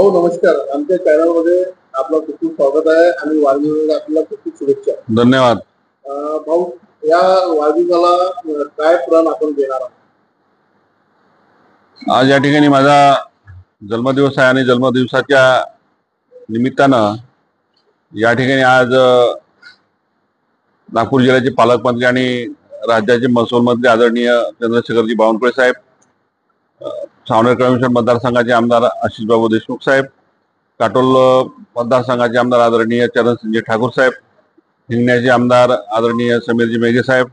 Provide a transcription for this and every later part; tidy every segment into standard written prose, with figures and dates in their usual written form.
भाऊ नमस्कार. आमच्या चॅनलमध्ये आपलं खूप खूप स्वागत आहे आणि वाढदिवसाला आपल्याला खूप खूप शुभेच्छा. धन्यवाद. भाऊ, या वाढदिवसाला काय प्रण आपण देणार आहात? आज या ठिकाणी माझा जन्मदिवस आहे आणि जन्मदिवसाच्या निमित्तानं या ठिकाणी आज नागपूर जिल्ह्याचे पालकमंत्री आणि राज्याचे महसूल मंत्री आदरणीय चंद्रशेखरजी बावनकुळे साहेब, सावनेर कमिशन मतदारसंघाचे आमदार आशिषबाबू देशमुख साहेब, काटोल मतदारसंघाचे आमदार आदरणीय चरणसिंहजी ठाकूर साहेब, हिंगण्याचे आमदार आदरणीय समीरजी मेघे साहेब,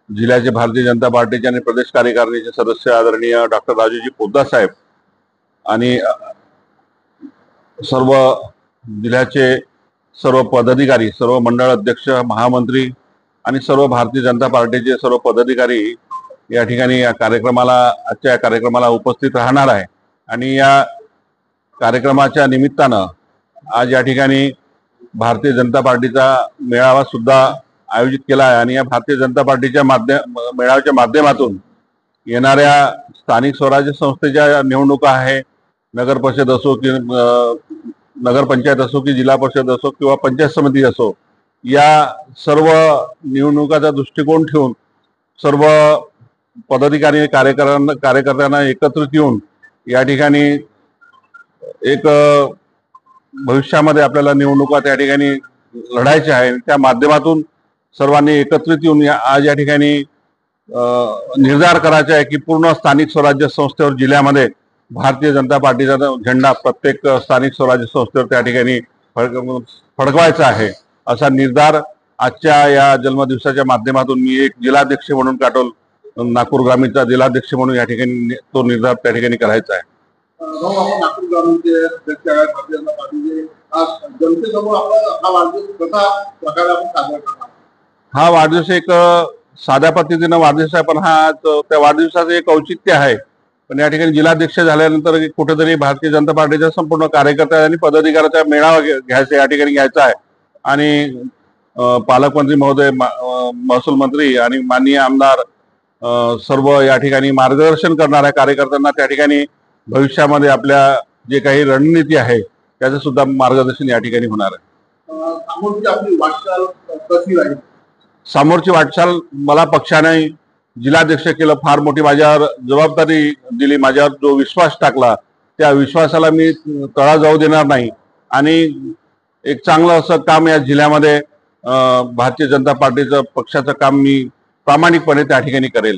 जिल्ह्याचे भारतीय जनता पार्टीचे आणि प्रदेश कार्यकारिणीचे सदस्य आदरणीय डॉक्टर राजूजी पोद्दार साहेब आणि सर्व जिल्ह्याचे सर्व पदाधिकारी, सर्व मंडळ अध्यक्ष, महामंत्री आणि सर्व भारतीय जनता पार्टीचे सर्व पदाधिकारी या ठिकाणी आजच्या या कार्यक्रमाला उपस्थित राहणार आहे. आणि या कार्यक्रमाच्या निमित्तानं आज या ठिकाणी भारतीय जनता पार्टीचा मेळावा सुद्धा आयोजित केला आहे. आणि या भारतीय जनता पार्टीच्या मेळाव्याच्या माध्यमातून येणाऱ्या स्थानिक स्वराज्य संस्थेच्या निवडणुका आहे, नगर परिषद असो की नगरपंचायत असो की जिल्हा परिषद असो किंवा पंचायत समिती असो, या सर्व निवडणुकाचा दृष्टिकोन ठेवून सर्व पदाधिकारी कार्यकर्त्यांना एकत्रित येऊन या ठिकाणी एक भविष्यामध्ये आपल्याला निवडणुका त्या ठिकाणी लढायच्या आहे. त्या माध्यमातून सर्वांनी एकत्रित येऊन आज या ठिकाणी निर्धार करायचा आहे की पूर्ण स्थानिक स्वराज्य संस्थेवर जिल्ह्यामध्ये भारतीय जनता पार्टीचा झेंडा प्रत्येक स्थानिक स्वराज्य संस्थेवर त्या ठिकाणी फडकवायचा आहे. असा निर्धार आजच्या या जन्मदिवसाच्या माध्यमातून मी एक जिल्हाध्यक्ष म्हणून, काटोल नागपूर ग्रामीणचा जिल्हाध्यक्ष म्हणून या ठिकाणी तो निर्धार त्या ठिकाणी करायचा आहे. आपण नागपूर ग्रामीणचे अध्यक्ष आहेत, भारतीय जनता पार्टीचे. जनतेसमोर हा वाढदिवस कसा प्रकारे आपण साजरा करणार? हा वाढदिवस एक साध्या पद्धतीनं वाढदिवस आहे, पण हा त्या वाढदिवसाचं एक औचित्य आहे. पण या ठिकाणी जिल्हाध्यक्ष झाल्यानंतर कुठेतरी भारतीय जनता पार्टीच्या संपूर्ण कार्यकर्त्या आणि पदाधिकाऱ्याचा मेळावा या ठिकाणी घ्यायचा आहे. आणि पालकमंत्री महोदय, महसूल मंत्री आणि माननीय आमदार सर्व या ठिकाणी मार्गदर्शन करणाऱ्या कार्यकर्त्यांना त्या ठिकाणी भविष्यामध्ये आपल्या जे काही रणनीती आहे त्याचं सुद्धा मार्गदर्शन या ठिकाणी होणार आहे. समोरची आपली वाटचाल कशी राहील? समोरची वाटचाल मला पक्षाने जिल्हाध्यक्ष केलं, फार मोठी माझ्यावर जबाबदारी दिली, माझ्यावर जो विश्वास टाकला त्या विश्वासाला मी तळा जाऊ देणार नाही. आणि एक चांगलं असं काम या जिल्ह्यामध्ये भारतीय जनता पार्टीचं पक्षाचं काम मी प्रामाणिकपणे त्या ठिकाणी करेल.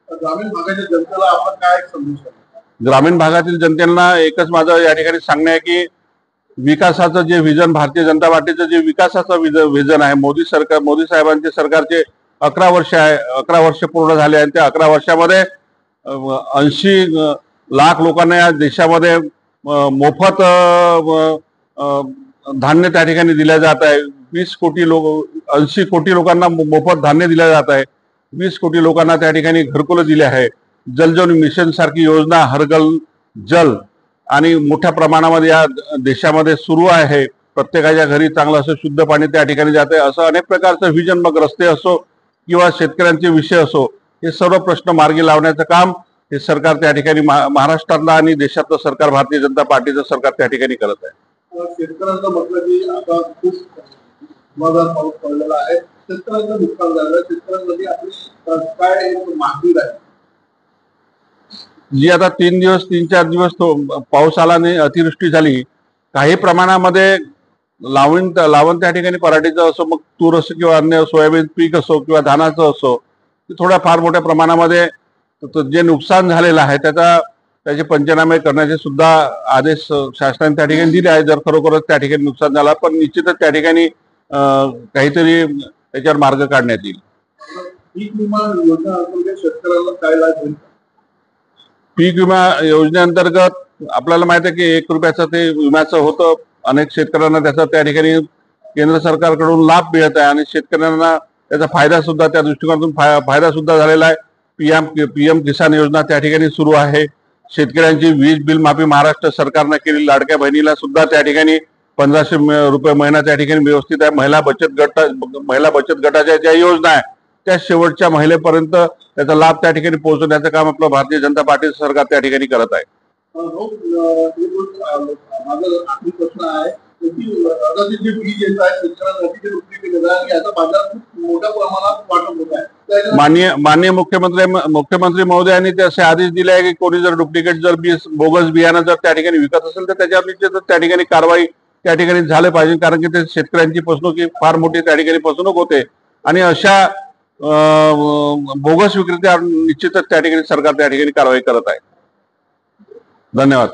ग्रामीण भागाच्या जनतेला आपण काय संदेश द्याल? ग्रामीण भागातील जनतेला एकच माझं या ठिकाणी सांगणं आहे की विकासाचं जे विजन, भारतीय जनता पार्टीचं जे विकासाचं विजन आहे, मोदी साहेबांचे सरकारचे 11 वर्ष आहे, 11 वर्ष पूर्ण झाले आणि त्या 11 वर्षामध्ये 80 लाख लोकांना या देशामध्ये मोफत धान्य त्या ठिकाणी दिल्या जात आहे. 80 कोटी लोकांना मोफत धान्य दिल्या जात आहे. 20 कोटी लोकांना त्या ठिकाणी घरकुलं दिले आहे. जलजीवन मिशन सारखी योजना, हरघर जल आणि मोठ्या प्रमाणामध्ये या देशामध्ये सुरू आहे. प्रत्येकाच्या घरी चांगलं असं शुद्ध पाणी त्या ठिकाणी जात आहे. असं अनेक प्रकारचं व्हिजन, मग रस्ते असो किंवा शेतकऱ्यांचे विषय असो, हे सर्व प्रश्न मार्गी लावण्याचं काम हे सरकार त्या ठिकाणी महाराष्ट्रातलं आणि देशातलं सरकार, भारतीय जनता पार्टीचं सरकार त्या ठिकाणी करत आहे. शेतकऱ्यांचं म्हटलं की आता खूप जोरदार पाऊस पडलेला आहे, शेतकऱ्यांचं नुकसान झालं. शेतकऱ्यांमध्ये आपली काय एक मागणी राहील? जी आता 3-4 दिवस पाऊस आला नाही, अतिवृष्टी झाली, काही प्रमाणामध्ये लावण त्या ठिकाणी पराठीचं असो, मग तूर असो किंवा अन्य सोयाबीन पीक असो किंवा धानाचं असो, थोड्या फार मोठ्या प्रमाणामध्ये जे नुकसान झालेलं आहे त्याचे पंचनामे करण्याचे सुद्धा आदेश शासनाने त्या ठिकाणी दिले आहे. जर खरोखरच त्या ठिकाणी नुकसान झालं, पण निश्चितच त्या ठिकाणी काहीतरी त्याच्यावर मार्ग काढण्यात येईल. पीक विमा योजना अंतर्गत शेतकऱ्यांना काय लाभ होईल? पीक विमा योजनेअंतर्गत आपल्याला माहिती आहे की 1 रुपयाचं ते विम्याचं होतं. अनेक शेतकऱ्यांना त्याचा त्या ठिकाणी केंद्र सरकारकडून लाभ मिळत आहे आणि शेतकऱ्यांना त्याचा फायदा सुद्धा, त्या दृष्टिकोनातून फायदा सुद्धा झालेला आहे. पीएम किसान योजना त्या ठिकाणी सुरू आहे. शेतकऱ्यांची वीज बिल माफी महाराष्ट्र सरकारने केली. लाडक्या बहिणीला सुद्धा त्या ठिकाणी 1500 रुपये महिना त्या ठिकाणी व्यवस्थित आहे. महिला बचत गटाच्या ज्या योजना आहे त्या शेवटच्या महिलेपर्यंत त्याचा लाभ त्या ठिकाणी पोहोचवण्याचं काम आपलं भारतीय जनता पार्टी सरकार त्या ठिकाणी करत आहे. माझा आखरी प्रश्न आहे की आता ते जे बीज येत आहे शेतकऱ्यांसाठी ते डुप्लिकेट येत आहे आणि याचा बाजार खूप मोठ्या प्रमाणात वाटप होत आहे. माननीय मुख्यमंत्री महोदयांनी ते असे आदेश दिले आहे की कोणी जर डुप्लिकेट जर बोगस बियाणं जर त्या ठिकाणी विकत असेल तर त्याच्यावर निश्चितच त्या ठिकाणी कारवाई त्या ठिकाणी झालं पाहिजे, कारण की ते शेतकऱ्यांची फसवणूक ही फार मोठी त्या ठिकाणी फसवणूक होते आणि अशा बोगस विक्रेत्यावर निश्चितच त्या ठिकाणी सरकार त्या ठिकाणी कारवाई करत आहे. धन्यवाद.